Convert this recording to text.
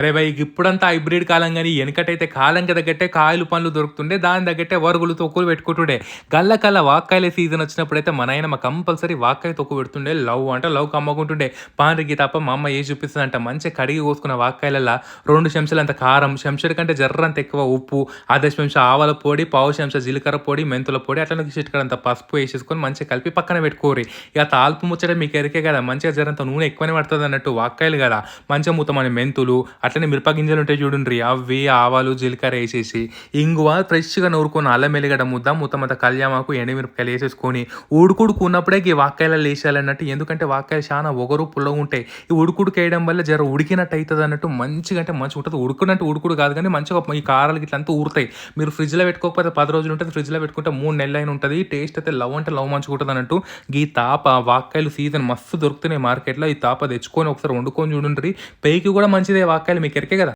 అరే భయ్! ఇప్పుడంతా హైబ్రిడ్ కాలం గాని, ఎనకటైతే కాలంకి తగ్గట్టే కాయలు, పండ్లు దొరుకుతుండే. దానికి తగ్గట్టే వరుగులు, తొక్కులు పెట్టుకుంటుండే. గల్లకల్లా వాక్కాయల సీజన్ వచ్చినప్పుడైతే మా నాయనమ్మ కంపల్సరీ వాక్కాయ తొక్కు పెడుతుండే. లవ్ అంటే లవ్ కమ్మకుంటుండే. పాండ్రికి తప్ప మా అమ్మ ఏసి చూపిస్తదంట. మంచిగా కడిగి కోసుకున్న వాక్కాయలల్లా 2 చెంచాలంత కారం, చెంచాడు కంటే జర్రంత ఎక్కువ ఉప్పు, అర్ధ చెంచా ఆవాల పొడి, పావు చెంచా జీలకర్ర పొడి, మెంతుల పొడి, అట్లనే చిటికెడంత పసుపు ఏసేసుకొని మంచిగా కలిపి పక్కన పెట్టుకోరి. ఇక తాల్పు ముచ్చట మీకు ఎరికే కదా! మంచిగా జరంత నూనె ఎక్కువనే పడతదన్నట్టు వాక్కాయలు గదా! మంచిగా మూతమని మెంతులు, అట్లనే మిరప గింజలు ఉంటాయి చూడుండ్రి. అవి, ఆవాలు, జీలకర్ర ఏసేసి, ఇంగువ, ఫ్రెష్‌గా నూరుకున్న అల్లం ఎల్లిగడ్డ ముద్ద, మొత్తం కల్యామాకు, ఎండుమిరపకాయలు ఏసేసుకొని ఉడుకుడుకున్నప్పుడే ఈ వాక్కాయలలో ఏసేయాలన్నట్టు. ఎందుకంటే వాక్కాయలు చానా ఒగరు, పుల్లగుంటాయి. ఈ ఉడుకుడుకేయడం వల్ల జర ఉడికినట్టు అయితదన్నట్టు. మంచిగా అంటే మంచిగుంటది. ఉడుకునంటే ఉడుకుడు కాదు గానీ మంచిగా ఈ కారాలు గిట్లంతా ఊరుతాయి. మీరు ఫ్రిడ్జ్‌లో పెట్టుకోకపోతే 10 రోజులు ఉంటది. ఫ్రిడ్జ్‌లో పెట్టుకుంటే 3 నెలలైనా ఉంటది. టేస్ట్ అయితే లవ్ అంటే లవ్ మంచిగుంటదన్నట్టు. గీ తాప వాక్కాయలు సీజన్ మస్తు దొరుకుతున్నాయి మార్కెట్‌లో. ఈ తాప తెచ్చుకొని ఒకసారి వండుకొని చూడుండ్రి. పెయికి కూడా మంచిదే వాక్కాయలు మీకు ఎరికే కదా!